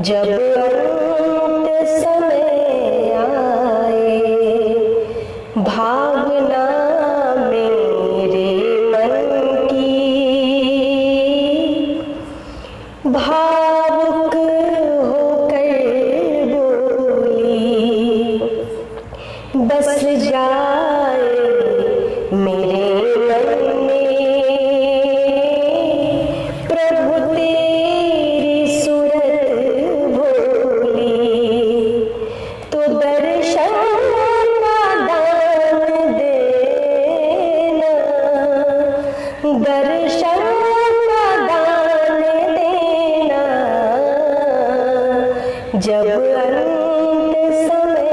जब अंत समय आए, भावना मेरे मन की भावुक होकर बोली, बस जाए मेरे मन में प्रभु तेरी सूरत भोली, तो दर्शन का दान देना, दर्शन का दान देना, जब अंत समय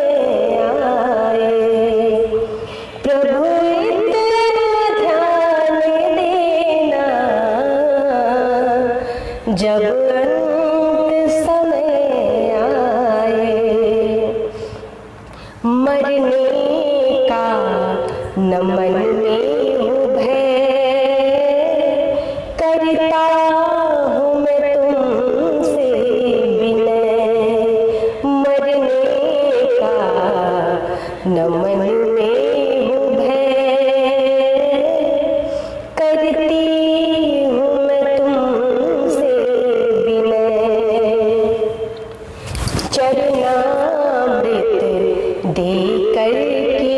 आए, प्रभु इतना ध्यान देना, जब अंत समय आए। मरने का न मन में भय, करता हूँ मैं तुमसे विनय, मरने का न मन में भय, करती हूँ मैं तुमसे विनय, चरणामृत दे करके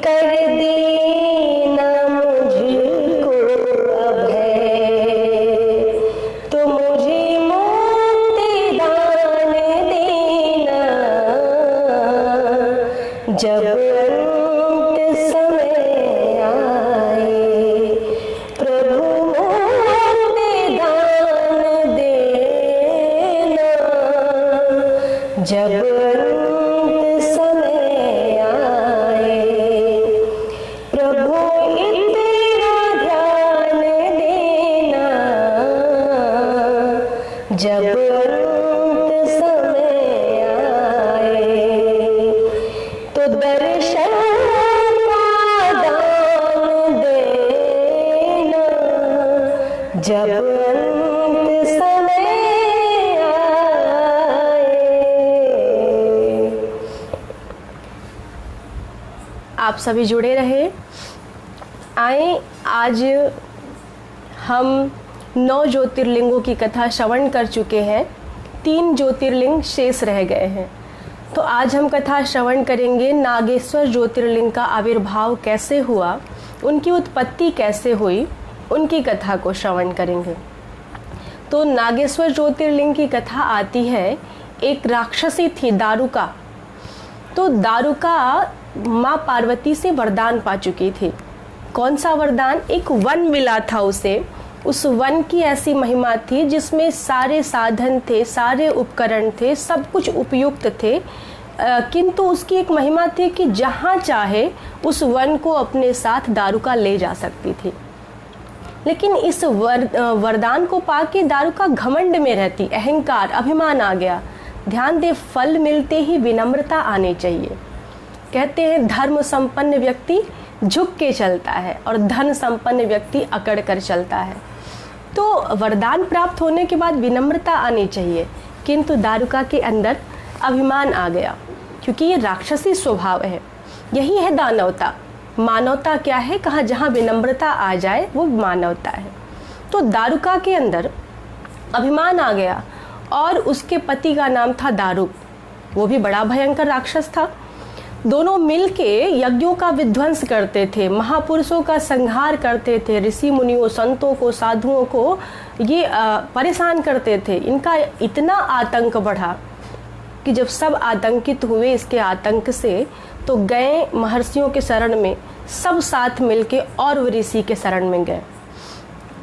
कर देना मुझको अभय, तो मुझे मुक्ति दान देना, जब अंत समय आए, प्रभु मुक्ति दान देना, जब अंत समय आए, प्रभु इतना ध्यान देना, जब अंत समय आए, तो दर्शन का दान देना, जब अंत समय आए। आप सभी जुड़े रहे। आए, आज हम 9 ज्योतिर्लिंगों की कथा श्रवण कर चुके हैं। 3 ज्योतिर्लिंग शेष रह गए हैं। तो आज हम कथा श्रवण करेंगे नागेश्वर ज्योतिर्लिंग का आविर्भाव कैसे हुआ, उनकी उत्पत्ति कैसे हुई, उनकी कथा को श्रवण करेंगे। तो नागेश्वर ज्योतिर्लिंग की कथा आती है, एक राक्षसी थी दारुका। तो दारुका माँ पार्वती से वरदान पा चुकी थी। कौन सा वरदान? एक वन मिला था उसे। उस वन की ऐसी महिमा थी जिसमें सारे साधन थे, सारे उपकरण थे, सब कुछ उपयुक्त थे, किंतु उसकी एक महिमा थी कि जहाँ चाहे उस वन को अपने साथ दारुका ले जा सकती थी। लेकिन इस वरदान को पाके दारुका घमंड में रहती, अहंकार, अभिमान आ गया। ध्यान दे, फल मिलते ही विनम्रता आनी चाहिए। कहते हैं धर्म संपन्न व्यक्ति झुक के चलता है और धन संपन्न व्यक्ति अकड़ कर चलता है। तो वरदान प्राप्त होने के बाद विनम्रता आनी चाहिए, किंतु दारुका के अंदर अभिमान आ गया, क्योंकि ये राक्षसी स्वभाव है। यही है दानवता। मानवता क्या है? कहाँ जहाँ विनम्रता आ जाए वो मानवता है। तो दारुका के अंदर अभिमान आ गया और उसके पति का नाम था दारुक। वो भी बड़ा भयंकर राक्षस था। दोनों मिलके यज्ञों का विध्वंस करते थे, महापुरुषों का संहार करते थे, ऋषि मुनियों, संतों को, साधुओं को ये परेशान करते थे। इनका इतना आतंक बढ़ा कि जब सब आतंकित हुए इसके आतंक से, तो गए महर्षियों के शरण में, सब साथ मिलके और ऋषि के शरण में गए।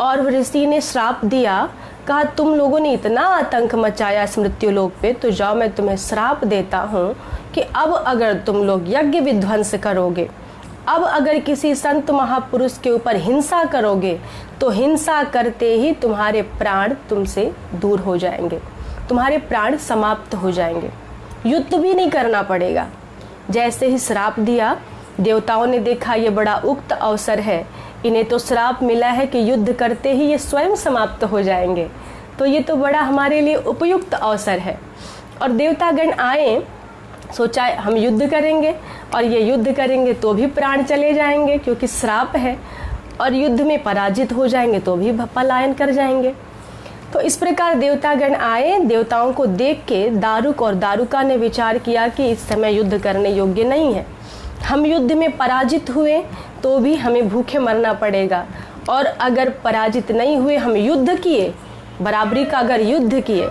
और ऋषि ने श्राप दिया, कहा तुम लोगों ने इतना आतंक मचाया इस मृत्युलोक पे, तो जाओ मैं तुम्हें श्राप देता हूँ कि अब अगर तुम लोग यज्ञ विध्वंस करोगे, अब अगर किसी संत महापुरुष के ऊपर हिंसा करोगे, तो हिंसा करते ही तुम्हारे प्राण तुमसे दूर हो जाएंगे, तुम्हारे प्राण समाप्त हो जाएंगे, युद्ध भी नहीं करना पड़ेगा। जैसे ही श्राप दिया, देवताओं ने देखा ये बड़ा उक्त अवसर है, इन्हें तो श्राप मिला है कि युद्ध करते ही ये स्वयं समाप्त हो जाएंगे। तो ये तो बड़ा हमारे लिए उपयुक्त अवसर है। और देवतागण आए, सोचा हम युद्ध करेंगे, और ये युद्ध करेंगे तो भी प्राण चले जाएंगे क्योंकि श्राप है, और युद्ध में पराजित हो जाएंगे तो भी पलायन कर जाएंगे। तो इस प्रकार देवतागण आए। देवताओं को देख के दारुक और दारुका ने विचार किया कि इस समय युद्ध करने योग्य नहीं है, हम युद्ध में पराजित हुए तो भी हमें भूखे मरना पड़ेगा, और अगर पराजित नहीं हुए, हम युद्ध किए, बराबरी का अगर युद्ध किए,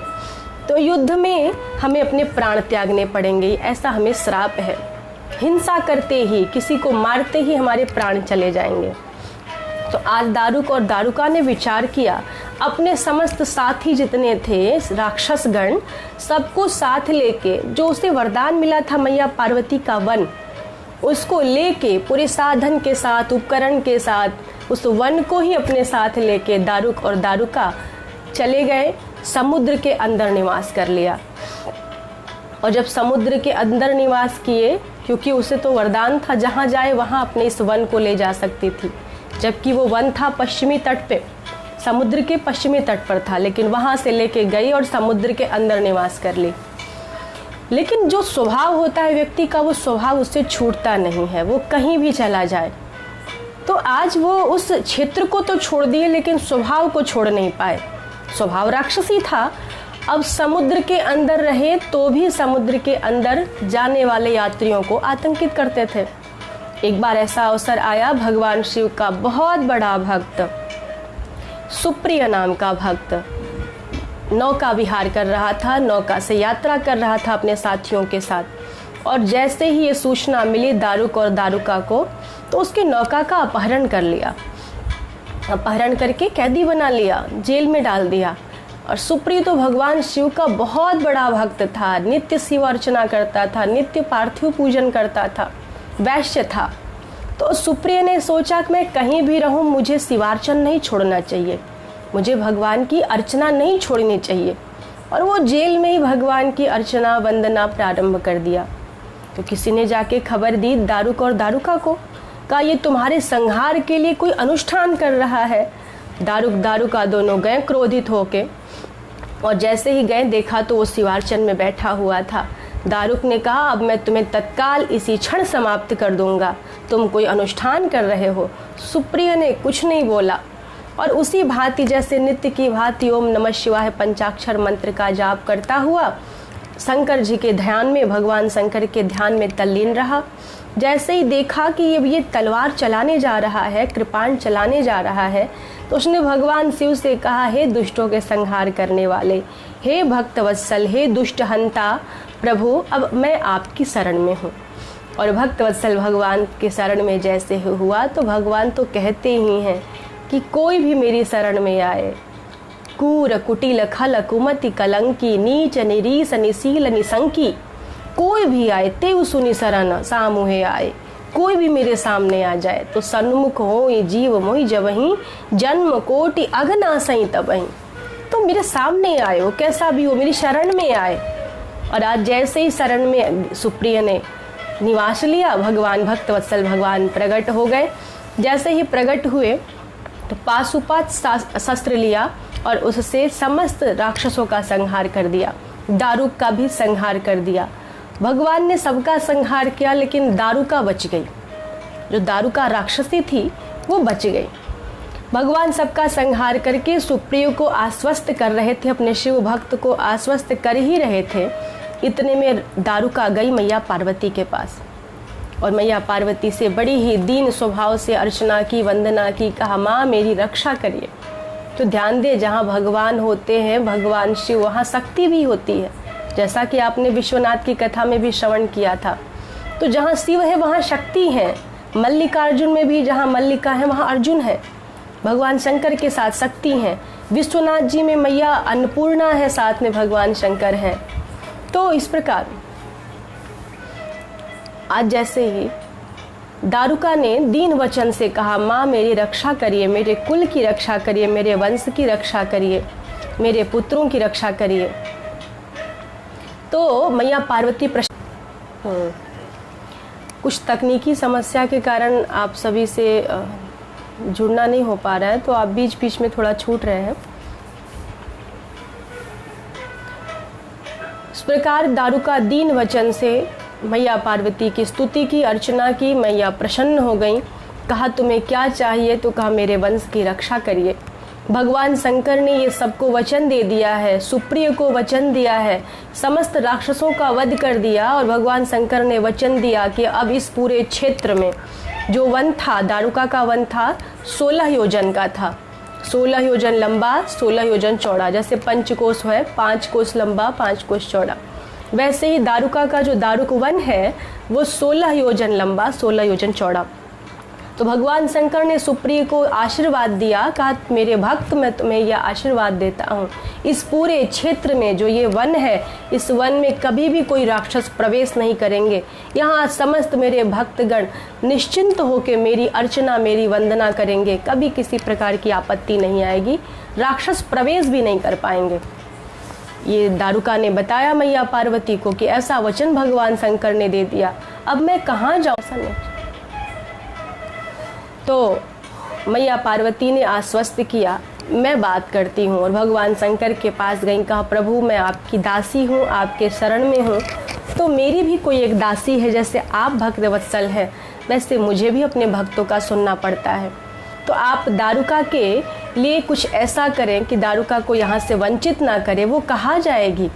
तो युद्ध में हमें अपने प्राण त्यागने पड़ेंगे, ऐसा हमें श्राप है। हिंसा करते ही, किसी को मारते ही हमारे प्राण चले जाएंगे। तो आज दारुक और दारुका ने विचार किया, अपने समस्त साथी जितने थे राक्षस गण, सबको साथ लेके, जो उसे वरदान मिला था मैया पार्वती का वन, उसको लेके पूरे साधन के साथ, उपकरण के साथ, उस वन को ही अपने साथ लेके दारुक और दारुका चले गए, समुद्र के अंदर निवास कर लिया। और जब समुद्र के अंदर निवास किए, क्योंकि उसे तो वरदान था जहाँ जाए वहाँ अपने इस वन को ले जा सकती थी, जबकि वो वन था पश्चिमी तट पे, समुद्र के पश्चिमी तट पर था, लेकिन वहाँ से लेके गई और समुद्र के अंदर निवास कर ली। लेकिन जो स्वभाव होता है व्यक्ति का, वो स्वभाव उससे छूटता नहीं है, वो कहीं भी चला जाए। तो आज वो उस क्षेत्र को तो छोड़ दिए, लेकिन स्वभाव को छोड़ नहीं पाए। स्वभाव राक्षसी था, अब समुद्र के अंदर रहे तो भी समुद्र के अंदर जाने वाले यात्रियों को आतंकित करते थे। एक बार ऐसा अवसर आया, भगवान शिव का बहुत बड़ा भक्त, सुप्रिय नाम का भक्त नौका विहार कर रहा था, नौका से यात्रा कर रहा था अपने साथियों के साथ, और जैसे ही ये सूचना मिली दारुक और दारुका को, तो उसके नौका का अपहरण कर लिया, अपहरण करके कैदी बना लिया, जेल में डाल दिया। और सुप्रिय तो भगवान शिव का बहुत बड़ा भक्त था, नित्य शिव अर्चना करता था, नित्य पार्थिव पूजन करता था, वैश्य था। तो सुप्रिय ने सोचा कि मैं कहीं भी रहूं, मुझे शिवार्चन नहीं छोड़ना चाहिए, मुझे भगवान की अर्चना नहीं छोड़नी चाहिए। और वो जेल में ही भगवान की अर्चना वंदना प्रारंभ कर दिया। तो किसी ने जाके खबर दी दारुक और दारुका को, कहा ये तुम्हारे संहार के लिए कोई अनुष्ठान कर रहा है। दारुक दारुका दोनों गए क्रोधित होके, और जैसे ही गए देखा तो वो शिवार्चन में बैठा हुआ था। दारुक ने कहा अब मैं तुम्हें तत्काल इसी क्षण समाप्त कर दूंगा, तुम कोई अनुष्ठान कर रहे हो। सुप्रिय ने कुछ नहीं बोला, और उसी भांति जैसे नित्य की भांति ओम नमः शिवाय पंचाक्षर मंत्र का जाप करता हुआ शंकर जी के ध्यान में, भगवान शंकर के ध्यान में तल्लीन रहा। जैसे ही देखा कि ये तलवार चलाने जा रहा है, कृपाण चलाने जा रहा है, तो उसने भगवान शिव से कहा, हे दुष्टों के संहार करने वाले, हे भक्तवत्सल, हे दुष्ट हंता प्रभु, अब मैं आपकी शरण में हूँ। और भक्तवत्सल भगवान के शरण में जैसे हुआ, तो भगवान तो कहते ही हैं कि कोई भी मेरी शरण में आए, कूर कुटिल खल कुमति कलंकी, नीच निरीस निशील निसंकी, कोई भी आए तेउ सुनि शरण सामुहे आए, कोई भी मेरे सामने आ जाए तो सन्मुख हो ये जीव मोहि जबहि, जन्म कोटि अघनासई तबहि। तो मेरे सामने आए, वो कैसा भी हो मेरी शरण में आए। और आज जैसे ही शरण में सुप्रिय ने निवास लिया, भगवान भक्तवत्सल भगवान प्रकट हो गए। जैसे ही प्रकट हुए तो पाशुपात शस्त्र लिया और उससे समस्त राक्षसों का संहार कर दिया, दारुक का भी संहार कर दिया। भगवान ने सबका संहार किया, लेकिन दारुका बच गई। जो दारुका राक्षसी थी वो बच गई। भगवान सबका संहार करके सुप्रिय को आश्वस्त कर रहे थे, अपने शिव भक्त को आश्वस्त कर ही रहे थे। इतने में दारुका गई मैया पार्वती के पास, और मैया पार्वती से बड़ी ही दीन स्वभाव से अर्चना की, वंदना की, कहा माँ मेरी रक्षा करिए। तो ध्यान दे, जहाँ भगवान होते हैं भगवान शिव, वहाँ शक्ति भी होती है, जैसा कि आपने विश्वनाथ की कथा में भी श्रवण किया था। तो जहाँ शिव है वहाँ शक्ति है। मल्लिकार्जुन में भी जहाँ मल्लिका है वहाँ अर्जुन है, भगवान शंकर के साथ शक्ति है। विश्वनाथ जी में मैया अन्नपूर्णा है, साथ में भगवान शंकर हैं। तो इस प्रकार आज जैसे ही दारुका ने दीन वचन से कहा माँ मेरी रक्षा करिए, मेरे कुल की रक्षा करिए, मेरे वंश की रक्षा करिए, मेरे पुत्रों की रक्षा करिए, तो मैया पार्वती कुछ तकनीकी समस्या के कारण आप सभी से जुड़ना नहीं हो पा रहा है, तो आप बीच बीच में थोड़ा छूट रहे हैं। प्रकार दारुका दीन वचन से मैया पार्वती की स्तुति की, अर्चना की। मैया प्रसन्न हो गई। कहा तुम्हें क्या चाहिए? तो कहा मेरे वंश की रक्षा करिए। भगवान शंकर ने ये सबको वचन दे दिया है, सुप्रिय को वचन दिया है, समस्त राक्षसों का वध कर दिया। और भगवान शंकर ने वचन दिया कि अब इस पूरे क्षेत्र में जो वन था, दारुका का वन था, 16 योजन का था। 16 योजन लंबा, 16 योजन चौड़ा। जैसे पंचकोश है, 5 कोस लंबा, 5 कोस चौड़ा, वैसे ही दारुका का जो दारुक वन है वो 16 योजन लंबा, 16 योजन चौड़ा। तो भगवान शंकर ने सुप्रिय को आशीर्वाद दिया। कहा मेरे भक्त, मैं तुम्हें यह आशीर्वाद देता हूँ, इस पूरे क्षेत्र में जो ये वन है, इस वन में कभी भी कोई राक्षस प्रवेश नहीं करेंगे। यहाँ समस्त मेरे भक्तगण निश्चिंत होकर मेरी अर्चना, मेरी वंदना करेंगे। कभी किसी प्रकार की आपत्ति नहीं आएगी, राक्षस प्रवेश भी नहीं कर पाएंगे। ये दारुका ने बताया मैया पार्वती को कि ऐसा वचन भगवान शंकर ने दे दिया, अब मैं कहाँ जाऊँ? तो मैया पार्वती ने आश्वस्त किया, मैं बात करती हूँ। और भगवान शंकर के पास गई। कहा प्रभु मैं आपकी दासी हूँ, आपके शरण में हूँ, तो मेरी भी कोई एक दासी है। जैसे आप भक्तवत्सल हैं वैसे मुझे भी अपने भक्तों का सुनना पड़ता है। तो आप दारुका के लिए कुछ ऐसा करें कि दारुका को यहाँ से वंचित ना करें। वो कहाँ जाएगी?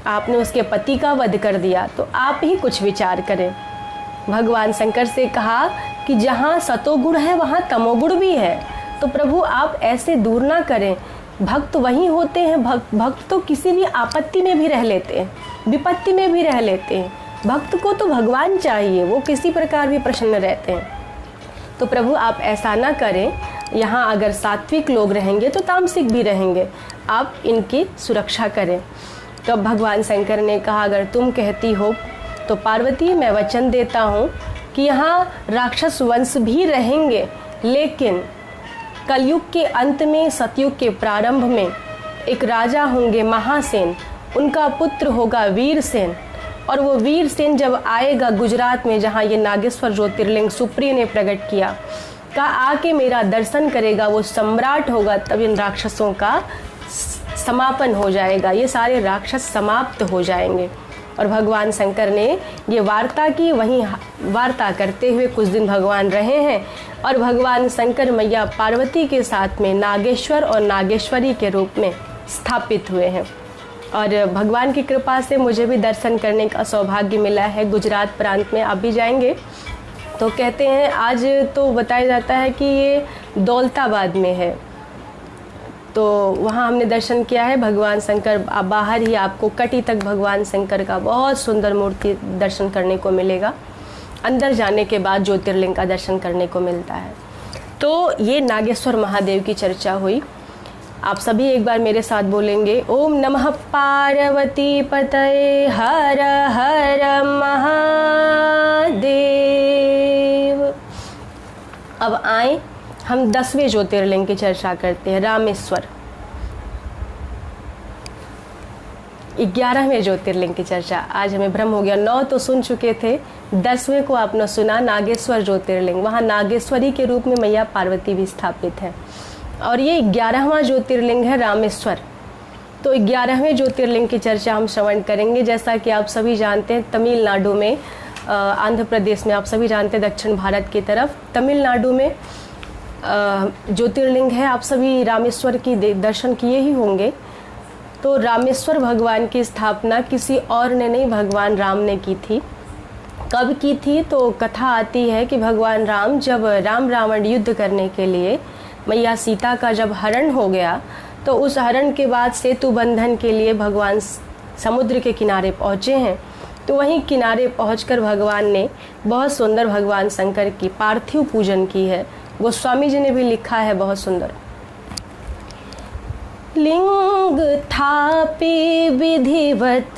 आपने उसके पति का वध कर दिया, तो आप ही कुछ विचार करें। भगवान शंकर से कहा कि जहाँ सतोगुण है वहाँ तमोगुण भी है, तो प्रभु आप ऐसे दूर ना करें। भक्त वहीं होते हैं, भक्त तो किसी भी आपत्ति में भी रह लेते हैं, विपत्ति में भी रह लेते हैं। भक्त को तो भगवान चाहिए, वो किसी प्रकार भी प्रसन्न रहते हैं। तो प्रभु आप ऐसा ना करें, यहाँ अगर सात्विक लोग रहेंगे तो तामसिक भी रहेंगे, आप इनकी सुरक्षा करें। तो भगवान शंकर ने कहा अगर तुम कहती हो तो पार्वती मैं वचन देता हूँ कि यहाँ राक्षस वंश भी रहेंगे, लेकिन कलयुग के अंत में, सतयुग के प्रारंभ में एक राजा होंगे महासेन, उनका पुत्र होगा वीरसेन। और वो वीरसेन जब आएगा गुजरात में, जहाँ ये नागेश्वर ज्योतिर्लिंग सुप्रिय ने प्रकट किया, का आके मेरा दर्शन करेगा, वो सम्राट होगा, तब इन राक्षसों का समापन हो जाएगा, ये सारे राक्षस समाप्त हो जाएंगे। और भगवान शंकर ने ये वार्ता की। वहीं वार्ता करते हुए कुछ दिन भगवान रहे हैं और भगवान शंकर मैया पार्वती के साथ में नागेश्वर और नागेश्वरी के रूप में स्थापित हुए हैं। और भगवान की कृपा से मुझे भी दर्शन करने का सौभाग्य मिला है। गुजरात प्रांत में आप भी जाएंगे तो कहते हैं, आज तो बताया जाता है कि ये दौलताबाद में है, तो वहाँ हमने दर्शन किया है। भगवान शंकर बाहर ही आपको कटी तक भगवान शंकर का बहुत सुंदर मूर्ति दर्शन करने को मिलेगा। अंदर जाने के बाद ज्योतिर्लिंग का दर्शन करने को मिलता है। तो ये नागेश्वर महादेव की चर्चा हुई। आप सभी एक बार मेरे साथ बोलेंगे, ओम नमः पार्वती पतये हर हर महादेव। अब आए हम 10वें ज्योतिर्लिंग की चर्चा करते हैं, रामेश्वर। 11वें ज्योतिर्लिंग की चर्चा, आज हमें भ्रम हो गया, 9 तो सुन चुके थे, 10वें को आपने सुना, नागेश्वर ज्योतिर्लिंग। वहाँ नागेश्वरी के रूप में मैया पार्वती भी स्थापित है। और ये 11वां ज्योतिर्लिंग है रामेश्वर। तो 11वें ज्योतिर्लिंग की चर्चा हम श्रवण करेंगे। जैसा कि आप सभी जानते हैं, तमिलनाडु में, आंध्र प्रदेश में, आप सभी जानते हैं दक्षिण भारत की तरफ, तमिलनाडु में ज्योतिर्लिंग है। आप सभी रामेश्वर की दर्शन किए ही होंगे। तो रामेश्वर भगवान की स्थापना किसी और ने नहीं, भगवान राम ने की थी। कब की थी? तो कथा आती है कि भगवान राम जब राम रावण युद्ध करने के लिए, मैया सीता का जब हरण हो गया, तो उस हरण के बाद सेतु बंधन के लिए भगवान समुद्र के किनारे पहुँचे हैं। तो वहीं किनारे पहुंचकर भगवान ने बहुत सुंदर भगवान शंकर की पार्थिव पूजन की है। गोस्वामी जी ने भी लिखा है बहुत सुंदर, लिंग थापि विधिवत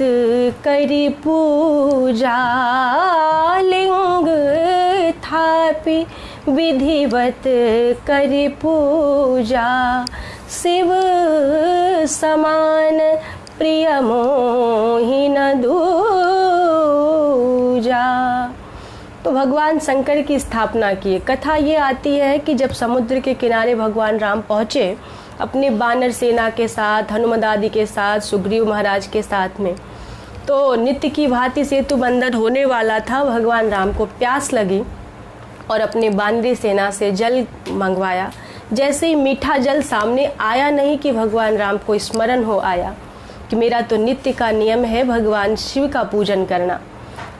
करी पूजा, लिंग थापि विधिवत करी पूजा, शिव समान प्रिय मोहि न दूजा। तो भगवान शंकर की स्थापना की कथा ये आती है कि जब समुद्र के किनारे भगवान राम पहुँचे अपने बानर सेना के साथ, हनुमद आदि के साथ, सुग्रीव महाराज के साथ में, तो नित्य की भांति सेतु बंधन होने वाला था। भगवान राम को प्यास लगी और अपने वानरी सेना से जल मंगवाया। जैसे ही मीठा जल सामने आया नहीं कि भगवान राम को स्मरण हो आया कि मेरा तो नित्य का नियम है भगवान शिव का पूजन करना,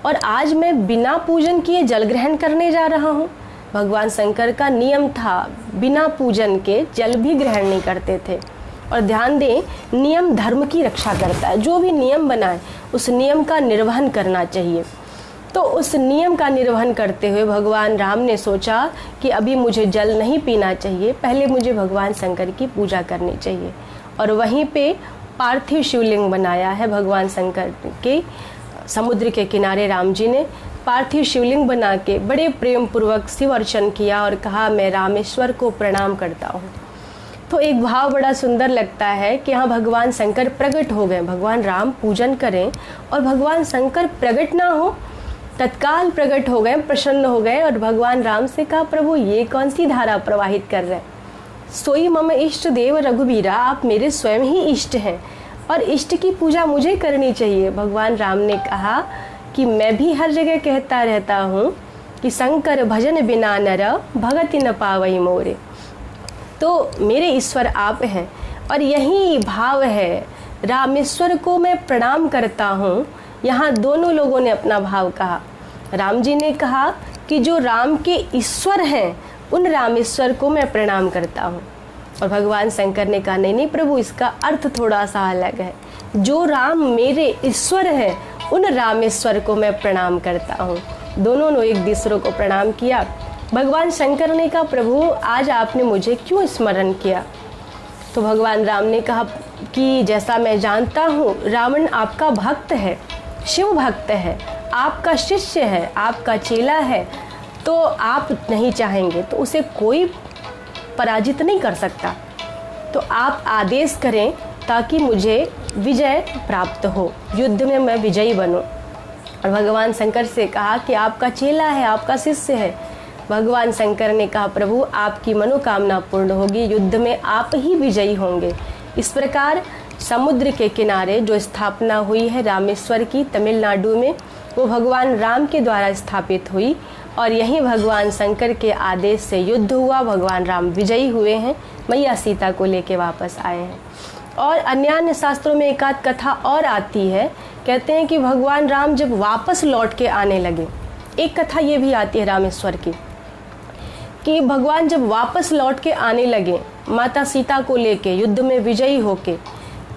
और आज मैं बिना पूजन किए जल ग्रहण करने जा रहा हूँ। भगवान शंकर का नियम था बिना पूजन के जल भी ग्रहण नहीं करते थे। और ध्यान दें, नियम धर्म की रक्षा करता है। जो भी नियम बनाए उस नियम का निर्वहन करना चाहिए। तो उस नियम का निर्वहन करते हुए भगवान राम ने सोचा कि अभी मुझे जल नहीं पीना चाहिए, पहले मुझे भगवान शंकर की पूजा करनी चाहिए। और वहीं पे पार्थिव शिवलिंग बनाया है भगवान शंकर के। समुद्र के किनारे राम जी ने पार्थिव शिवलिंग बना के बड़े प्रेम पूर्वक शिव अर्चन किया और कहा, मैं रामेश्वर को प्रणाम करता हूँ। तो एक भाव बड़ा सुंदर लगता है कि यहाँ भगवान शंकर प्रकट हो गए। भगवान राम पूजन करें और भगवान शंकर प्रकट ना हो, तत्काल प्रकट हो गए, प्रसन्न हो गए और भगवान राम से कहा, प्रभु ये कौन सी धारा प्रवाहित कर रहे हैं? सोई मम इष्ट देव रघुबीरा, आप मेरे स्वयं ही इष्ट हैं और इष्ट की पूजा मुझे करनी चाहिए। भगवान राम ने कहा कि मैं भी हर जगह कहता रहता हूँ कि शंकर भजन बिना नर भगति न पावई मोरे। तो मेरे ईश्वर आप हैं और यही भाव है, रामेश्वर को मैं प्रणाम करता हूँ। यहाँ दोनों लोगों ने अपना भाव कहा। राम जी ने कहा कि जो राम के ईश्वर हैं उन रामेश्वर को मैं प्रणाम करता हूँ, और भगवान शंकर ने कहा नहीं नहीं प्रभु, इसका अर्थ थोड़ा सा अलग है। जो राम मेरे ईश्वर हैं उन रामेश्वर को मैं प्रणाम करता हूँ। दोनों ने एक दूसरे को प्रणाम किया। भगवान शंकर ने कहा, प्रभु आज आपने मुझे क्यों स्मरण किया? तो भगवान राम ने कहा कि जैसा मैं जानता हूँ रावण आपका भक्त है, शिव भक्त है, आपका शिष्य है, आपका चेला है, तो आप नहीं चाहेंगे तो उसे कोई पराजित नहीं कर सकता। तो आप आदेश करें ताकि मुझे विजय प्राप्त हो, युद्ध में मैं विजयी बनूं। और भगवान शंकर से कहा कि आपका चेला है, आपका शिष्य है। भगवान शंकर ने कहा, प्रभु आपकी मनोकामना पूर्ण होगी, युद्ध में आप ही विजयी होंगे। इस प्रकार समुद्र के किनारे जो स्थापना हुई है रामेश्वर की तमिलनाडु में, वो भगवान राम के द्वारा स्थापित हुई और यहीं भगवान शंकर के आदेश से युद्ध हुआ। भगवान राम विजयी हुए हैं, मैया सीता को लेके वापस आए हैं। और अन्य शास्त्रों में एक आध कथा और आती है। कहते हैं कि भगवान राम जब वापस लौट के आने लगे, एक कथा ये भी आती है रामेश्वर की, कि भगवान जब वापस लौट के आने लगे माता सीता को लेके युद्ध में विजयी होके,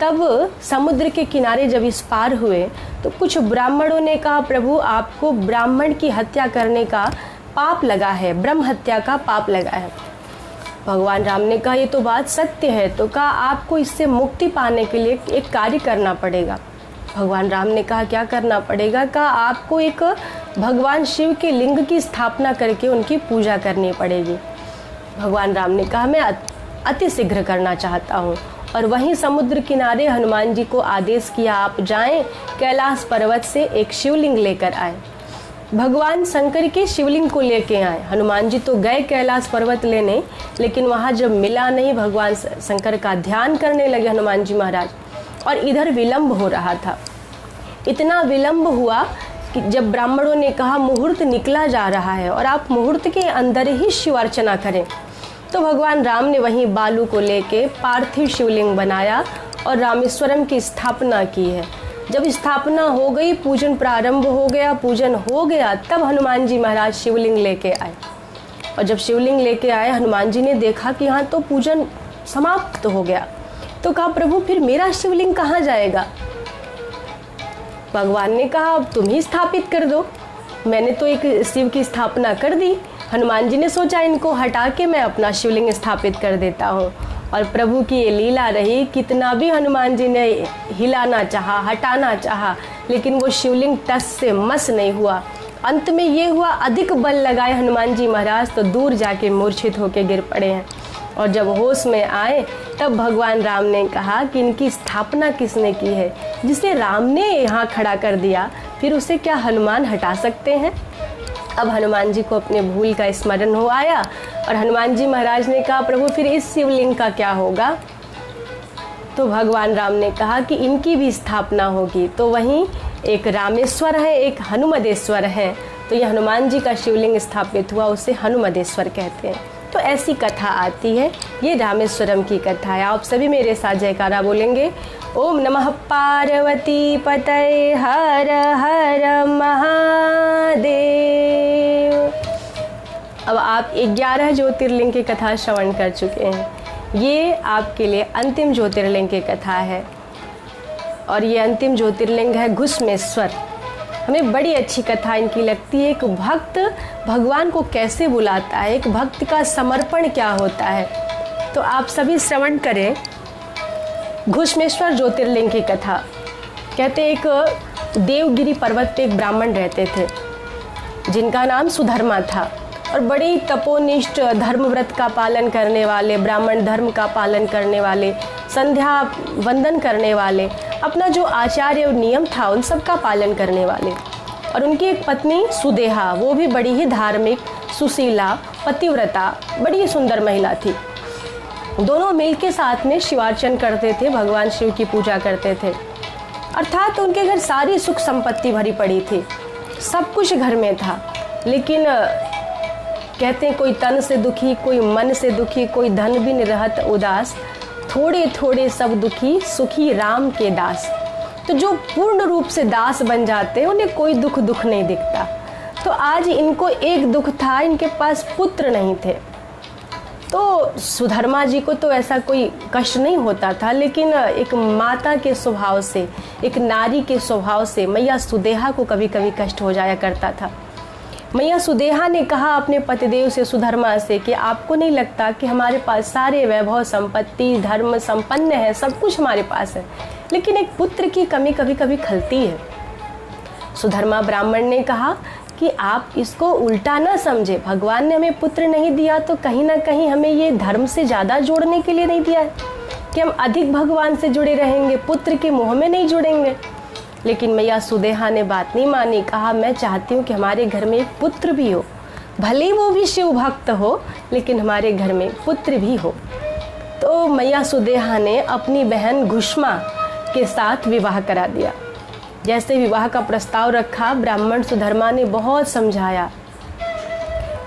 तब समुद्र के किनारे जब इस पार हुए तो कुछ ब्राह्मणों ने कहा, प्रभु आपको ब्राह्मण की हत्या करने का पाप लगा है, ब्रह्म हत्या का पाप लगा है। भगवान राम ने कहा ये तो बात सत्य है। तो कहा आपको इससे मुक्ति पाने के लिए एक कार्य करना पड़ेगा। भगवान राम ने कहा क्या करना पड़ेगा? कहा आपको एक भगवान शिव के लिंग की स्थापना करके उनकी पूजा करनी पड़ेगी। भगवान राम ने कहा मैं अति शीघ्र करना चाहता हूँ। और वहीं समुद्र किनारे हनुमान जी को आदेश किया, आप जाएं कैलाश पर्वत से एक शिवलिंग लेकर आए। भगवान शंकर के शिवलिंग को लेके आए। हनुमान जी तो गए कैलाश पर्वत लेने, लेकिन वहाँ जब मिला नहीं, भगवान शंकर का ध्यान करने लगे हनुमान जी महाराज, और इधर विलंब हो रहा था। इतना विलंब हुआ कि जब ब्राह्मणों ने कहा मुहूर्त निकला जा रहा है और आप मुहूर्त के अंदर ही शिव अर्चना करें, तो भगवान राम ने वहीं बालू को लेके पार्थिव शिवलिंग बनाया और रामेश्वरम की स्थापना की है। जब स्थापना हो गई, पूजन प्रारंभ हो गया, पूजन हो गया, तब हनुमान जी महाराज शिवलिंग लेके आए। और जब शिवलिंग लेके आए, हनुमान जी ने देखा कि यहाँ तो पूजन समाप्त हो गया। तो कहा प्रभु फिर मेरा शिवलिंग कहाँ जाएगा? भगवान ने कहा तुम ही स्थापित कर दो, मैंने तो एक शिव की स्थापना कर दी। हनुमान जी ने सोचा इनको हटा के मैं अपना शिवलिंग स्थापित कर देता हूँ। और प्रभु की ये लीला रही, कितना भी हनुमान जी ने हिलाना चाहा, हटाना चाहा, लेकिन वो शिवलिंग टस से मस नहीं हुआ। अंत में ये हुआ, अधिक बल लगाए हनुमान जी महाराज तो दूर जाके मूर्छित होके गिर पड़े हैं। और जब होश में आए तब भगवान राम ने कहा कि इनकी स्थापना किसने की है? जिसे राम ने यहाँ खड़ा कर दिया, फिर उसे क्या हनुमान हटा सकते हैं? अब हनुमान जी को अपने भूल का स्मरण हो आया और हनुमान जी महाराज ने कहा प्रभु फिर इस शिवलिंग का क्या होगा? तो भगवान राम ने कहा कि इनकी भी स्थापना होगी। तो वहीं एक रामेश्वर है, एक हनुमदेश्वर है। तो ये हनुमान जी का शिवलिंग स्थापित हुआ, उसे हनुमदेश्वर कहते हैं। तो ऐसी कथा आती है, ये रामेश्वरम की कथा है। आप सभी मेरे साथ जयकारा बोलेंगे, ओम नमः पार्वती पतये हर हर महादेव। अब आप 11 ज्योतिर्लिंग की कथा श्रवण कर चुके हैं। ये आपके लिए अंतिम ज्योतिर्लिंग की कथा है और ये अंतिम ज्योतिर्लिंग है घुश्मेश्वर। हमें बड़ी अच्छी कथा इनकी लगती है। एक भक्त भगवान को कैसे बुलाता है, एक भक्त का समर्पण क्या होता है। तो आप सभी श्रवण करें घुश्मेश्वर ज्योतिर्लिंग की कथा। कहते एक देवगिरी पर्वत पे एक ब्राह्मण रहते थे जिनका नाम सुधर्मा था और बड़े ही तपोनिष्ठ धर्म व्रत का पालन करने वाले, ब्राह्मण धर्म का पालन करने वाले, संध्या वंदन करने वाले, अपना जो आचार्य और नियम था उन सब का पालन करने वाले। और उनकी एक पत्नी सुदेहा, वो भी बड़ी ही धार्मिक, सुशीला, पतिव्रता, बड़ी ही सुंदर महिला थी। दोनों मिलके साथ में शिवार्चन करते थे, भगवान शिव की पूजा करते थे। अर्थात उनके घर सारी सुख संपत्ति भरी पड़ी थी, सब कुछ घर में था। लेकिन कहते हैं कोई तन से दुखी, कोई मन से दुखी, कोई धन बिन रहत उदास, थोड़े थोड़े सब दुखी, सुखी राम के दास। तो जो पूर्ण रूप से दास बन जाते हैं उन्हें कोई दुख नहीं दिखता। तो आज इनको एक दुख था, इनके पास पुत्र नहीं थे। तो सुधर्मा जी को तो ऐसा कोई कष्ट नहीं होता था, लेकिन एक माता के स्वभाव से, एक नारी के स्वभाव से मैया सुदेहा को कभी कभी कष्ट हो जाया करता था। मैया सुदेहा ने कहा अपने पतिदेव से, सुधर्मा से, कि आपको नहीं लगता कि हमारे पास सारे वैभव, संपत्ति, धर्म संपन्न है, सब कुछ हमारे पास है, लेकिन एक पुत्र की कमी कभी कभी खलती है। सुधर्मा ब्राह्मण ने कहा कि आप इसको उल्टा ना समझे, भगवान ने हमें पुत्र नहीं दिया तो कहीं ना कहीं हमें ये धर्म से ज़्यादा जोड़ने के लिए नहीं दिया है कि हम अधिक भगवान से जुड़े रहेंगे, पुत्र के मोह में नहीं जुड़ेंगे। लेकिन मैया सुदेहा ने बात नहीं मानी, कहा मैं चाहती हूँ कि हमारे घर में एक पुत्र भी हो, भले वो भी शिव भक्त हो, लेकिन हमारे घर में पुत्र भी हो। तो मैया सुदेहा ने अपनी बहन घुश्मा के साथ विवाह करा दिया। जैसे विवाह का प्रस्ताव रखा, ब्राह्मण सुधर्मा ने बहुत समझाया।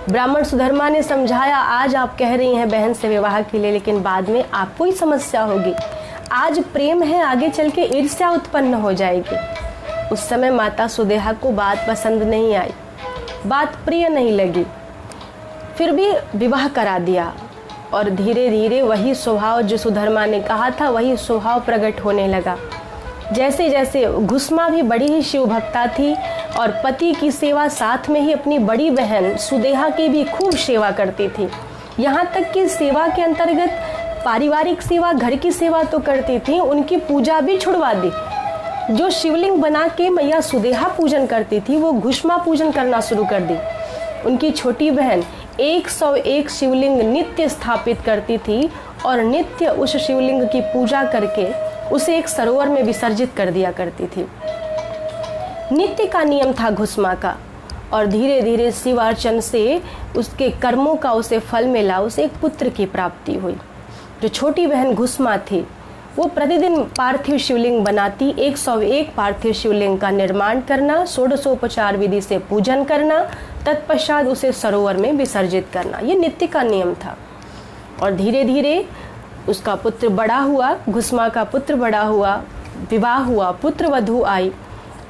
ब्राह्मण सुधर्मा ने समझाया, आज आप कह रही हैं बहन से विवाह के लिए, लेकिन बाद में आपको ही समस्या होगी। आज प्रेम है, आगे चल के ईर्ष्या उत्पन्न हो जाएगी। उस समय माता सुदेहा को बात पसंद नहीं आई, बात प्रिय नहीं लगी, फिर भी विवाह करा दिया। और धीरे धीरे वही स्वभाव जो सुधर्मा ने कहा था, वही स्वभाव प्रकट होने लगा। जैसे जैसे घुश्मा भी बड़ी ही शिव भक्ता थी और पति की सेवा साथ में ही अपनी बड़ी बहन सुदेहा की भी खूब सेवा करती थी। यहाँ तक कि सेवा के अंतर्गत पारिवारिक सेवा, घर की सेवा तो करती थी, उनकी पूजा भी छुड़वा दी। जो शिवलिंग बना के मैया सुदेहा पूजन करती थी, वो घुश्मा पूजन करना शुरू कर दी। उनकी छोटी बहन 101 शिवलिंग नित्य स्थापित करती थी और नित्य उस शिवलिंग की पूजा करके उसे एक सरोवर में विसर्जित कर दिया करती थी। नित्य का नियम था घुश्मा का। और धीरे धीरे शिवार्चन से उसके कर्मों का उसे फल मिला, उसे एक पुत्र की प्राप्ति हुई। जो छोटी बहन घुश्मा थी, वो प्रतिदिन पार्थिव शिवलिंग बनाती, 101 पार्थिव शिवलिंग का निर्माण करना, षोडशोपचार विधि से पूजन करना, तत्पश्चात उसे सरोवर में विसर्जित करना, ये नित्य का नियम था। और धीरे धीरे उसका पुत्र बड़ा हुआ, घुश्मा का पुत्र बड़ा हुआ, विवाह हुआ, पुत्र वधू आई।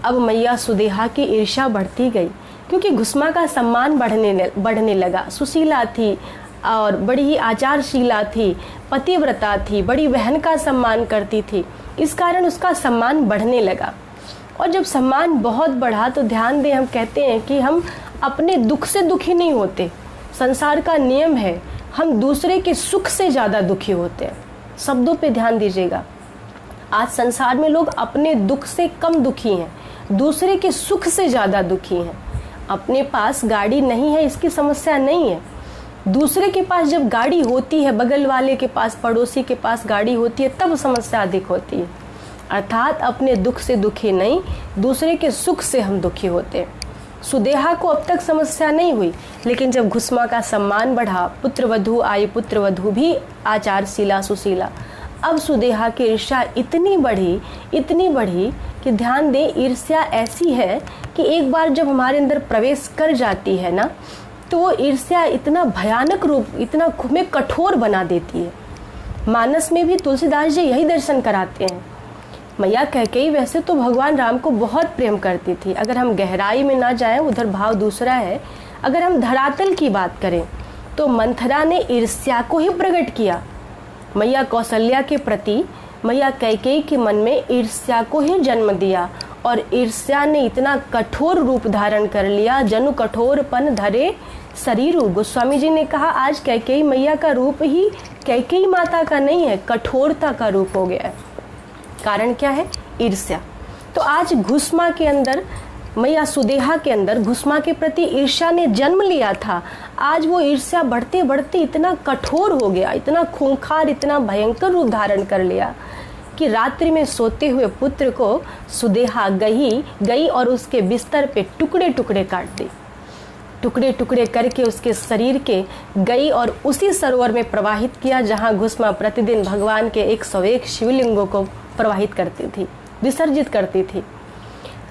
अब मैया सुदेहा की ईर्ष्या बढ़ती गई, क्योंकि घुश्मा का सम्मान बढ़ने लगा। सुशीला थी और बड़ी ही आचारशीला थी, पतिव्रता थी, बड़ी बहन का सम्मान करती थी, इस कारण उसका सम्मान बढ़ने लगा। और जब सम्मान बहुत बढ़ा तो ध्यान दें, हम कहते हैं कि हम अपने दुख से दुखी नहीं होते, संसार का नियम है, हम दूसरे के सुख से ज़्यादा दुखी होते हैं। शब्दों पे ध्यान दीजिएगा। आज संसार में लोग अपने दुख से कम दुखी हैं, दूसरे के सुख से ज़्यादा दुखी हैं। अपने पास गाड़ी नहीं है इसकी समस्या नहीं है, दूसरे के पास जब गाड़ी होती है, बगल वाले के पास, पड़ोसी के पास गाड़ी होती है, तब समस्या अधिक होती है। अर्थात अपने दुख से दुखी नहीं, दूसरे के सुख से हम दुखी होते हैं। सुदेहा को अब तक समस्या नहीं हुई, लेकिन जब घुश्मा का सम्मान बढ़ा, पुत्र वधू आई, पुत्र वधू भी आचारशीला, सुशीला, अब सुदेहा की ईर्ष्या इतनी बढ़ी कि ध्यान दें, ईर्ष्या ऐसी है कि एक बार जब हमारे अंदर प्रवेश कर जाती है ना, तो वो ईर्ष्या इतना भयानक रूप, इतना हमें कठोर बना देती है। मानस में भी तुलसीदास जी यही दर्शन कराते हैं। मैया कैकेयी वैसे तो भगवान राम को बहुत प्रेम करती थी। अगर हम गहराई में ना जाएं, उधर भाव दूसरा है। अगर हम धरातल की बात करें तो मंथरा ने ईर्ष्या को ही प्रकट किया। मैया कौशल्या के प्रति मैया कैकेयी के मन में ईर्ष्या को ही जन्म दिया और ईर्ष्या ने इतना कठोर रूप धारण कर लिया, जनु कठोरपन धरे शरीरू। गोस्वामी जी ने कहा आज कैकेयी मैया का रूप ही कैकेयी माता का नहीं है, कठोरता का रूप हो गया है। कारण क्या है? ईर्ष्या। तो आज घुस्मा के अंदर, मैया सुदेहा के अंदर घुस्मा के प्रति ईर्ष्या ने जन्म लिया था। आज वो ईर्ष्या बढ़ते बढ़ते इतना कठोर हो गया, इतना खूंखार, इतना भयंकर रूप धारण कर लिया कि रात्रि में सोते हुए पुत्र को सुदेहा गई और उसके बिस्तर पे टुकड़े टुकड़े काट दी। टुकड़े टुकड़े करके उसके शरीर के गई और उसी सरोवर में प्रवाहित किया जहाँ घुस्मा प्रतिदिन भगवान के 101 शिवलिंगों को प्रवाहित करती थी, विसर्जित करती थी।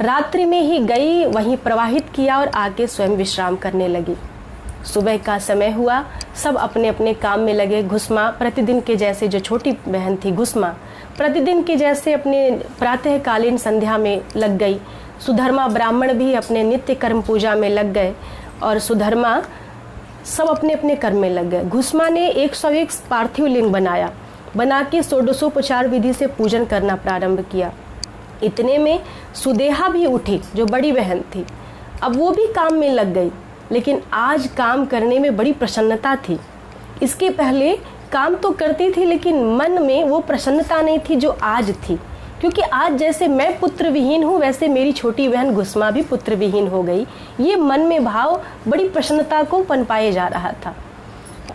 रात्रि में ही गई वहीं प्रवाहित किया और आके स्वयं विश्राम करने लगी। सुबह का समय हुआ, सब अपने अपने काम में लगे। घुस्मा प्रतिदिन के जैसे, जो छोटी बहन थी घुस्मा, प्रतिदिन के जैसे अपने प्रातःकालीन संध्या में लग गई। सुधर्मा ब्राह्मण भी अपने नित्य कर्म पूजा में लग गए और सुधर्मा सब अपने अपने कर्म में लग गए। घुस्मा ने 101 पार्थिव लिंग बना के षोडशोपचार विधि से पूजन करना प्रारंभ किया। इतने में सुदेहा भी उठी, जो बड़ी बहन थी। अब वो भी काम में लग गई, लेकिन आज काम करने में बड़ी प्रसन्नता थी। इसके पहले काम तो करती थी, लेकिन मन में वो प्रसन्नता नहीं थी जो आज थी। क्योंकि आज जैसे मैं पुत्र विहीन हूँ, वैसे मेरी छोटी बहन घुस्मा भी पुत्र विहीन हो गई। ये मन में भाव बड़ी प्रसन्नता को पनपाए जा रहा था।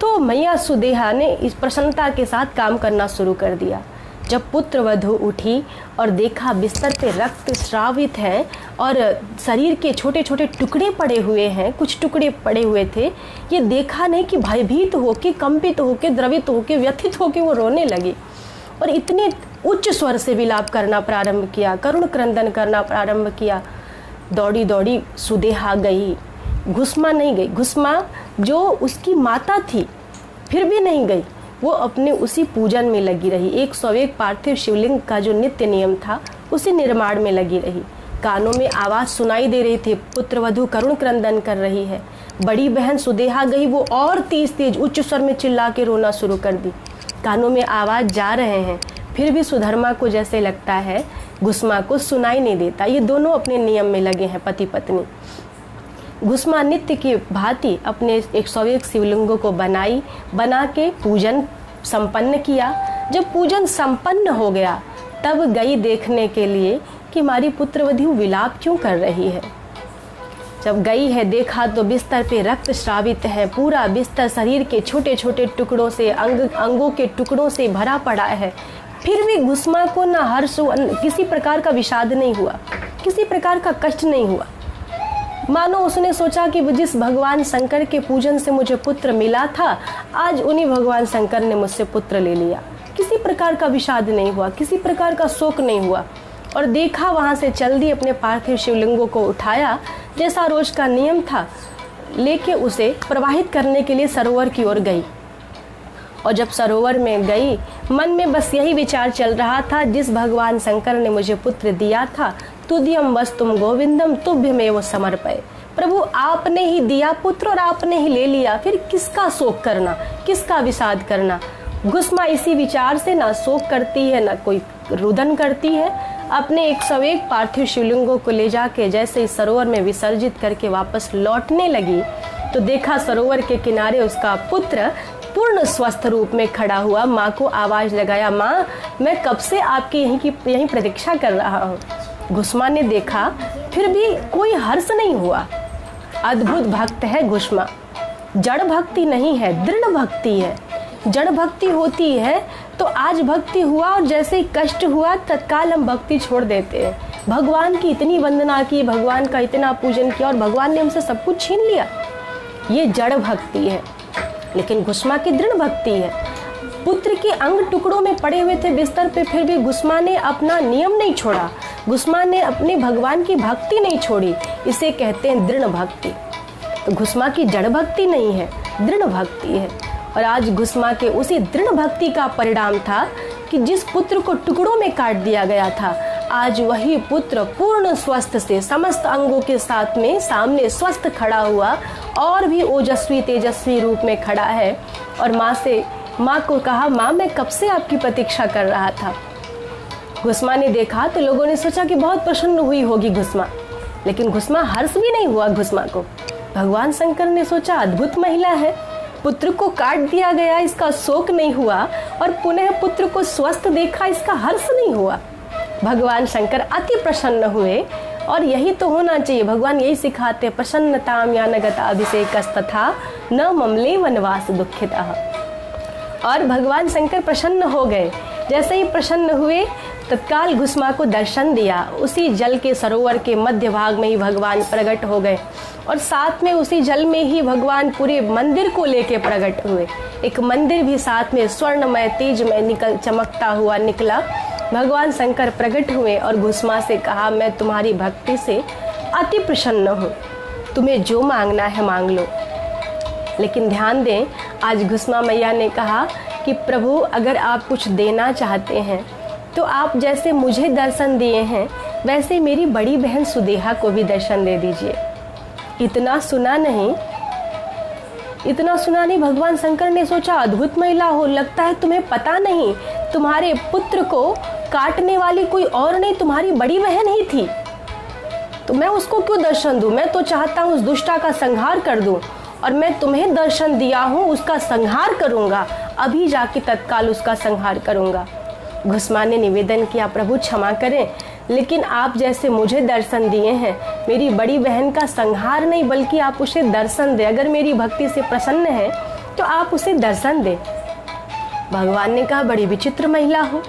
तो मैया सुदेहा ने इस प्रसन्नता के साथ काम करना शुरू कर दिया। जब पुत्र वधू उठी और देखा बिस्तर पे रक्त स्रावित है और शरीर के छोटे छोटे टुकड़े पड़े हुए हैं, कुछ टुकड़े पड़े हुए थे, ये देखा नहीं कि भयभीत होके, कंपित होके, द्रवित होके, व्यथित होके वो रोने लगी और इतने उच्च स्वर से विलाप करना प्रारंभ किया, करुण क्रंदन करना प्रारंभ किया। दौड़ी दौड़ी सुदेहा गई, घुस्मा नहीं गई। घुस्मा जो उसकी माता थी फिर भी नहीं गई, वो अपने उसी पूजन में लगी रही। 101 पार्थिव शिवलिंग का जो नित्य नियम था उसी निर्माण में लगी रही। कानों में आवाज़ सुनाई दे रही थी, पुत्रवधू करुण क्रंदन कर रही है। बड़ी बहन सुदेहा गई, वो और तेज उच्च स्वर में चिल्ला के रोना शुरू कर दी। कानों में आवाज़ जा रहे हैं, फिर भी सुधर्मा को जैसे लगता है घुस्मा को सुनाई नहीं देता। ये दोनों अपने नियम में लगे हैं, पति पत्नी। घुस्मा नित्य की भांति अपने 101 शिवलिंगों को बना के पूजन संपन्न किया। जब पूजन संपन्न हो गया, तब गई देखने के लिए कि हमारी पुत्रवधू विलाप क्यों कर रही है। जब गई है, देखा तो बिस्तर पे रक्त स्रावित है, पूरा बिस्तर शरीर के छोटे छोटे टुकड़ों से, अंगों के टुकड़ों से भरा पड़ा है। फिर भी घुस्मा को ना हर्ष, किसी प्रकार का विषाद नहीं हुआ, किसी प्रकार का कष्ट नहीं हुआ। मानो उसने सोचा कि जिस भगवान शंकर के पूजन से मुझे पुत्र मिला था, आज उन्हीं भगवान शंकर ने मुझसे पुत्र ले लिया। किसी प्रकार का विषाद नहीं हुआ, किसी प्रकार का शोक नहीं हुआ। और देखा, वहाँ से चल दी, अपने पार्थिव शिवलिंगों को उठाया, जैसा रोज का नियम था, लेके उसे प्रवाहित करने के लिए सरोवर की ओर गई। और जब सरोवर में गई, मन में बस यही विचार चल रहा था, जिस भगवान शंकर ने मुझे पुत्र दिया था, तुद्यम वस्तुम गोविंदम तुभ्यमेव समर्पय। प्रभु आपने ही दिया पुत्र और आपने ही ले लिया, फिर किसका शोक करना, किसका विषाद करना। घुस्मा इसी विचार से ना शोक करती है, ना कोई रुदन करती है। अपने 101 पार्थिव शिवलिंगों को ले जाके जैसे इस सरोवर में विसर्जित करके वापस लौटने लगी, तो देखा सरोवर के किनारे उसका पुत्र पूर्ण स्वस्थ रूप में खड़ा हुआ। माँ को आवाज लगाया, माँ मैं कब से आपकी यहीं प्रतीक्षा कर रहा हूँ। घुस्मा ने देखा, फिर भी कोई हर्ष नहीं हुआ। अद्भुत भक्त है घुस्मा, जड़ भक्ति नहीं है, दृढ़ भक्ति है। जड़ भक्ति होती है तो आज भक्ति हुआ और जैसे ही कष्ट हुआ तत्काल हम भक्ति छोड़ देते हैं। भगवान की इतनी वंदना की, भगवान का इतना पूजन किया और भगवान ने हमसे सब कुछ छीन लिया। ये जड़ भक्ति है। लेकिन घुस्मा की दृढ़ भक्ति है। पुत्र के अंग टुकड़ों में पड़े हुए थे बिस्तर पे, फिर भी घुस्मा ने अपना नियम नहीं छोड़ा। घुस्मा ने अपने भगवान की भक्ति नहीं छोड़ी, इसे कहते हैं दृढ़ भक्ति। तो घुस्मा की जड़ भक्ति नहीं है, दृढ़ भक्ति है। और आज घुस्मा के उसी दृढ़ भक्ति का परिणाम था कि जिस पुत्र को टुकड़ों में काट दिया गया था, आज वही पुत्र पूर्ण स्वस्थ से समस्त अंगों के साथ में सामने स्वस्थ खड़ा हुआ और भी ओजस्वी तेजस्वी रूप में खड़ा है। और माँ को कहा, माँ मैं कब से आपकी प्रतीक्षा कर रहा था। घुस्मा ने देखा तो लोगों ने सोचा कि बहुत प्रसन्न हुई होगी घुस्मा, लेकिन घुस्मा हर्ष भी नहीं हुआ घुस्मा को। भगवान शंकर ने सोचा अद्भुत महिला है, पुत्र को काट दिया गया इसका शोक नहीं हुआ और पुनः पुत्र को स्वस्थ देखा इसका हर्ष नहीं हुआ। भगवान शंकर अति प्रसन्न हुए और यही तो होना चाहिए। भगवान यही सिखाते, प्रसन्नताम यानगता अभिषेकस्तथा न ममले वनवास दुखितः। और भगवान शंकर प्रसन्न हो गए। जैसे ही प्रसन्न हुए तत्काल घुस्मा को दर्शन दिया। उसी जल के सरोवर के मध्य भाग में ही भगवान प्रकट हो गए और साथ में उसी जल में ही भगवान पूरे मंदिर को लेके प्रकट हुए। एक मंदिर भी साथ में स्वर्णमय तेजमय चमकता हुआ निकला। भगवान शंकर प्रकट हुए और घुस्मा से कहा, मैं तुम्हारी भक्ति से अति प्रसन्न हूँ, तुम्हें जो मांगना है मांग लो। लेकिन ध्यान दें, आज घुस्मा मैया ने कहा कि प्रभु अगर आप कुछ देना चाहते हैं तो आप जैसे मुझे दर्शन दिए हैं वैसे मेरी बड़ी बहन सुदेहा को भी दर्शन दे दीजिए। इतना सुना नहीं भगवान शंकर ने सोचा अद्भुत महिला हो, लगता है तुम्हें पता नहीं, तुम्हारे पुत्र को काटने वाली कोई और नहीं तुम्हारी बड़ी बहन ही थी। तो मैं उसको क्यों दर्शन दूं? मैं तो चाहता हूँ उस दुष्टा का संहार कर दूं और मैं तुम्हें दर्शन दिया हूँ, उसका संहार करूंगा, अभी जाके तत्काल उसका संहार करूंगा। घुस्मा ने निवेदन किया, प्रभु क्षमा करें, लेकिन आप जैसे मुझे दर्शन दिए हैं मेरी बड़ी बहन का संहार नहीं बल्कि आप उसे दर्शन दें। अगर मेरी भक्ति से प्रसन्न है तो आप उसे दर्शन दें। भगवान ने कहा, बड़ी विचित्र महिला हो,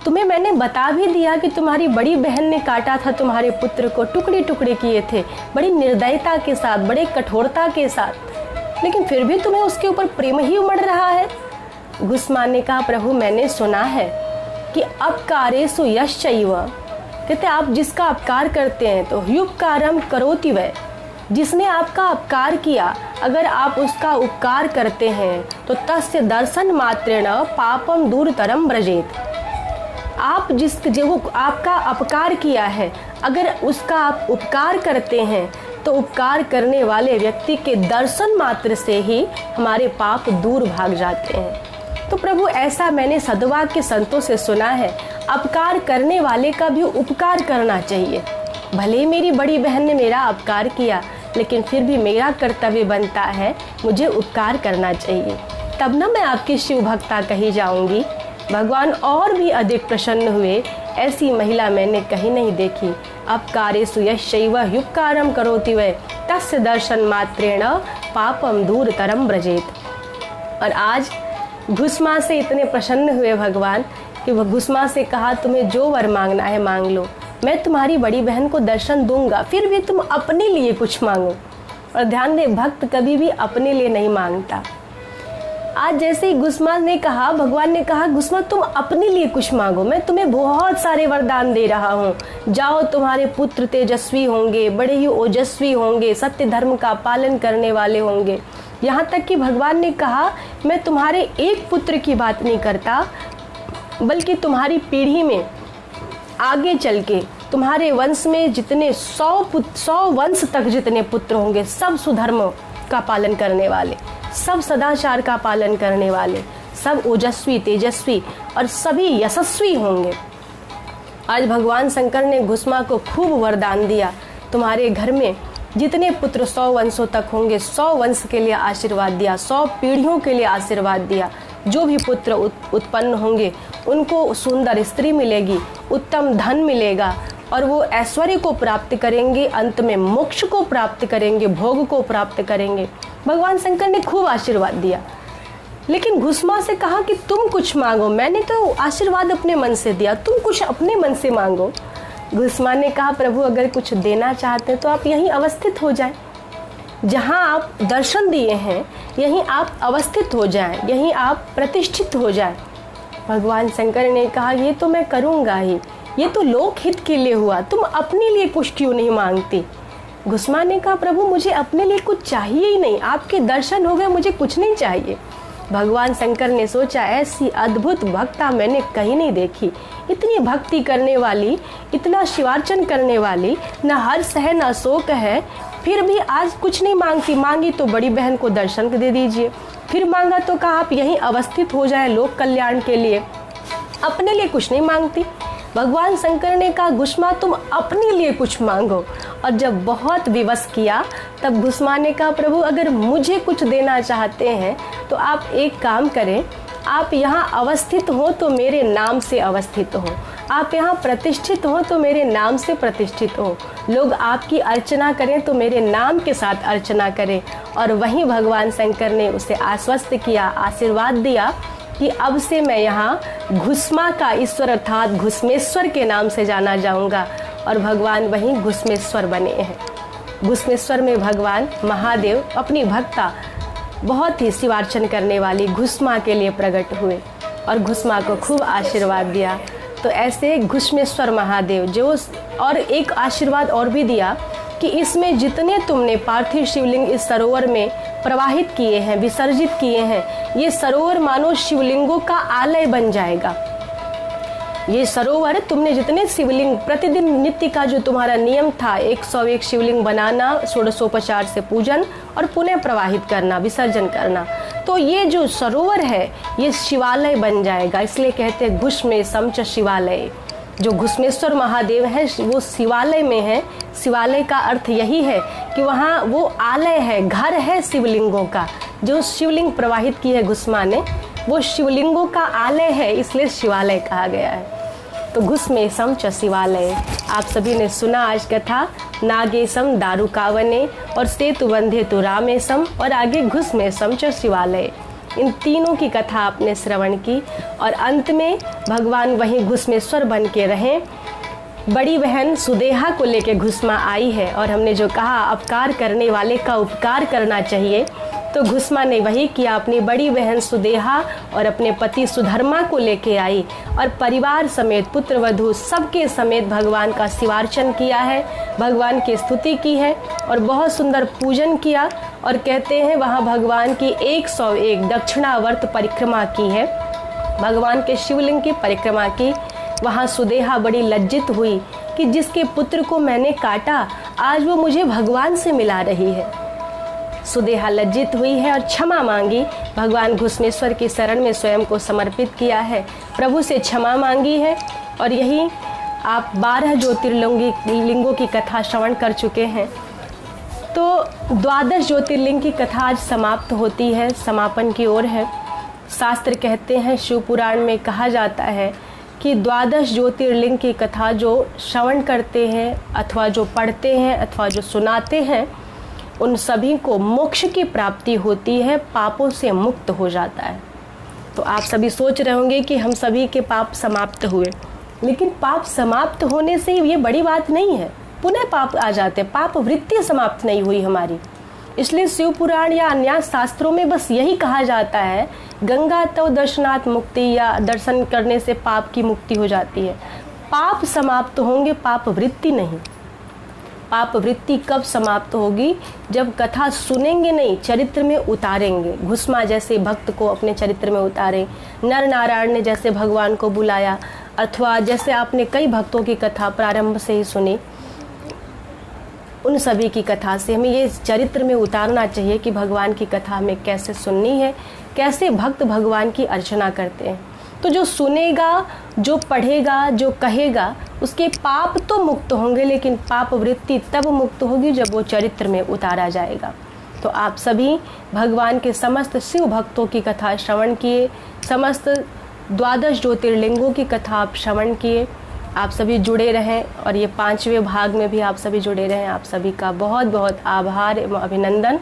तुम्हें मैंने बता भी दिया कि तुम्हारी बड़ी बहन ने काटा था तुम्हारे पुत्र को, टुकड़े टुकड़े किए थे बड़ी निर्दयता के साथ, बड़े कठोरता के साथ, लेकिन फिर भी तुम्हें उसके ऊपर प्रेम ही उमड़ रहा है। घुस्मा ने कहा, प्रभु मैंने सुना है कि अपकारेषु यश्चैव, कहते आप जिसका अपकार करते हैं तो ह्युपकारम करोति वै, जिसने आपका अपकार किया अगर आप उसका उपकार करते हैं तो तस्य दर्शन मात्रेण पापम दूरतरम व्रजेत। आप जो आपका अपकार किया है अगर उसका आप उपकार करते हैं तो उपकार करने वाले व्यक्ति के दर्शन मात्र से ही हमारे पाप दूर भाग जाते हैं। तो प्रभु ऐसा मैंने सद्वाक्य संतों से सुना है, अपकार करने वाले का भी उपकार करना चाहिए। भले ही मेरी बड़ी बहन ने मेरा अपकार किया लेकिन फिर भी मेरा कर्तव्य बनता है मुझे उपकार करना चाहिए, तब ना मैं आपकी शिव भक्ता कही जाऊंगी। भगवान और भी अधिक प्रसन्न हुए, ऐसी महिला मैंने कहीं नहीं देखी। अपकारेषु यश्चैव ह्युपकारम करोति वै तस्य दर्शन मात्रेण पापम दूरतरम व्रजेत। और आज घुस्मा से इतने प्रसन्न हुए भगवान कि वह घुस्मा से कहा, तुम्हें जो वर मांगना है मांग लो, मैं तुम्हारी बड़ी बहन को दर्शन दूंगा, फिर भी तुम अपने लिए कुछ मांगो। और ध्यान दे, भक्त कभी भी अपने लिए नहीं मांगता। आज जैसे ही घुस्मा ने कहा, भगवान ने कहा, घुस्मा तुम अपने लिए कुछ मांगो, मैं तुम्हें बहुत सारे वरदान दे रहा हूँ, जाओ तुम्हारे पुत्र तेजस्वी होंगे, बड़े ही ओजस्वी होंगे, सत्य धर्म का पालन करने वाले होंगे। यहाँ तक कि भगवान ने कहा, मैं तुम्हारे एक पुत्र की बात नहीं करता बल्कि तुम्हारी पीढ़ी में आगे चल के तुम्हारे वंश में जितने 100 वंश तक जितने पुत्र होंगे सब सुधर्म का पालन करने वाले, सब सदाचार का पालन करने वाले, सब ओजस्वी तेजस्वी और सभी यशस्वी होंगे। आज भगवान शंकर ने घुस्मा को खूब वरदान दिया, तुम्हारे घर में जितने पुत्र 100 वंशों तक होंगे 100 वंश के लिए आशीर्वाद दिया, 100 पीढ़ियों के लिए आशीर्वाद दिया। जो भी पुत्र उत्पन्न होंगे उनको सुंदर स्त्री मिलेगी, उत्तम धन मिलेगा और वो ऐश्वर्य को प्राप्त करेंगे, अंत में मोक्ष को प्राप्त करेंगे, भोग को प्राप्त करेंगे। भगवान शंकर ने खूब आशीर्वाद दिया। लेकिन घुस्मा से कहा कि तुम कुछ मांगो, मैंने तो आशीर्वाद अपने मन से दिया, तुम कुछ अपने मन से मांगो। घुस्मा ने कहा, प्रभु अगर कुछ देना चाहते हैं तो आप यहीं अवस्थित हो जाएं, जहाँ आप दर्शन दिए हैं यहीं आप अवस्थित हो जाएं, यहीं आप प्रतिष्ठित हो जाएं। भगवान शंकर ने कहा, ये तो मैं करूँगा ही, ये तो लोक हित के लिए हुआ, तुम अपने लिए कुछ क्यों नहीं मांगती? घुस्मा ने कहा, प्रभु मुझे अपने लिए कुछ चाहिए ही नहीं, आपके दर्शन हो गए, मुझे कुछ नहीं चाहिए। भगवान शंकर ने सोचा, ऐसी अद्भुत भक्ता मैंने कहीं नहीं देखी, इतनी भक्ति करने वाली, इतना शिवार्चन करने वाली, न हर्ष है न शोक है, फिर भी आज कुछ नहीं मांगती। मांगी तो बड़ी बहन को दर्शन दे दीजिए, फिर मांगा तो कहा आप यहीं अवस्थित हो जाए लोक कल्याण के लिए, अपने लिए कुछ नहीं मांगती। भगवान शंकर ने कहा, घुस्मा तुम अपने लिए कुछ मांगो। और जब बहुत विवश किया तब घुस्मा ने कहा, प्रभु अगर मुझे कुछ देना चाहते हैं तो आप एक काम करें, आप यहाँ अवस्थित हो तो मेरे नाम से अवस्थित हो, आप यहाँ प्रतिष्ठित हो तो मेरे नाम से प्रतिष्ठित हो, लोग आपकी अर्चना करें तो मेरे नाम के साथ अर्चना करें। और वहीं भगवान शंकर ने उसे आश्वस्त किया, आशीर्वाद दिया कि अब से मैं यहाँ घुस्मा का ईश्वर अर्थात घुस्मेश्वर के नाम से जाना जाऊँगा। और भगवान वहीं घुस्मेश्वर बने हैं। घुस्मेश्वर में भगवान महादेव अपनी भक्ता बहुत ही शिवार्चन करने वाली घुस्मा के लिए प्रकट हुए और घुस्मा को खूब आशीर्वाद दिया। तो ऐसे घुस्मेश्वर महादेव जो, और एक आशीर्वाद और भी दिया कि इसमें जितने तुमने पार्थिव शिवलिंग इस सरोवर में प्रवाहित किए हैं, विसर्जित किए हैं, ये सरोवर मानो शिवलिंगों का आलय बन जाएगा। ये सरोवर तुमने जितने शिवलिंग, प्रतिदिन नित्य का जो तुम्हारा नियम था 101 शिवलिंग बनाना, षोडशोपचार से पूजन और पुनः प्रवाहित करना, विसर्जन करना, तो ये जो सरोवर है ये शिवालय बन जाएगा। इसलिए कहते हैं घुस्मेशम च शिवालय। जो घुस्मेश्वर महादेव है वो शिवालय में है। शिवालय का अर्थ यही है कि वहाँ वो आलय है, घर है शिवलिंगों का। जो शिवलिंग प्रवाहित की है घुस्मा ने, वो शिवलिंगों का आलय है, इसलिए शिवालय कहा गया है। तो घुस्मेशम च शिवालय। आप सभी ने सुना आज कथा, नागेशम दारुकावने और सेतु बंधे तो रामेशम, और आगे घुस्मेशम च शिवालय। इन तीनों की कथा आपने श्रवण की और अंत में भगवान वहीं घुस्मेश्वर बन के रहें। बड़ी बहन सुदेहा को लेके घुस्मा आई है और हमने जो कहा अपकार करने वाले का उपकार करना चाहिए, तो घुस्मा ने वही किया। अपनी बड़ी बहन सुदेहा और अपने पति सुधर्मा को लेके आई और परिवार समेत, पुत्र वधू सबके समेत भगवान का शिवार्चन किया है, भगवान की स्तुति की है और बहुत सुंदर पूजन किया। और कहते हैं वहाँ भगवान की 101 दक्षिणावर्त परिक्रमा की है, भगवान के शिवलिंग की परिक्रमा की। वहाँ सुदेहा बड़ी लज्जित हुई कि जिसके पुत्र को मैंने काटा आज वो मुझे भगवान से मिला रही है। सुदेहा लज्जित हुई है और क्षमा मांगी। भगवान घुस्मेश्वर की शरण में स्वयं को समर्पित किया है, प्रभु से क्षमा मांगी है। और यही आप 12 ज्योतिर्लिंगों की कथा श्रवण कर चुके हैं। तो 12 ज्योतिर्लिंग की कथा आज समाप्त होती है, समापन की ओर है। शास्त्र कहते हैं, शिव पुराण में कहा जाता है कि 12 ज्योतिर्लिंग की कथा जो श्रवण करते हैं अथवा जो पढ़ते हैं अथवा जो सुनाते हैं, उन सभी को मोक्ष की प्राप्ति होती है, पापों से मुक्त हो जाता है। तो आप सभी सोच रहे होंगे कि हम सभी के पाप समाप्त हुए, लेकिन पाप समाप्त होने से ये बड़ी बात नहीं है, पुनः पाप आ जाते, पाप वृत्ति समाप्त नहीं हुई हमारी। इसलिए शिव पुराण या अन्य शास्त्रों में बस यही कहा जाता है, गंगा तव दर्शनात् मुक्ति, या दर्शन करने से पाप की मुक्ति हो जाती है। पाप समाप्त होंगे, पाप वृत्ति नहीं। पाप वृत्ति कब समाप्त होगी? जब कथा सुनेंगे नहीं, चरित्र में उतारेंगे। घुस्मा जैसे भक्त को अपने चरित्र में उतारें, नर नारायण ने जैसे भगवान को बुलाया, अथवा जैसे आपने कई भक्तों की कथा प्रारंभ से ही सुनी, उन सभी की कथा से हमें ये चरित्र में उतारना चाहिए कि भगवान की कथा हमें कैसे सुननी है, कैसे भक्त भगवान की अर्चना करते हैं। तो जो सुनेगा, जो पढ़ेगा, जो कहेगा, उसके पाप तो मुक्त होंगे, लेकिन पाप वृत्ति तब मुक्त होगी जब वो चरित्र में उतारा जाएगा। तो आप सभी भगवान के समस्त शिव भक्तों की कथा श्रवण किए, समस्त 12 ज्योतिर्लिंगों की कथा आप श्रवण किए। आप सभी जुड़े रहें और ये 5वें भाग में भी आप सभी जुड़े रहें। आप सभी का बहुत बहुत आभार एवं अभिनंदन।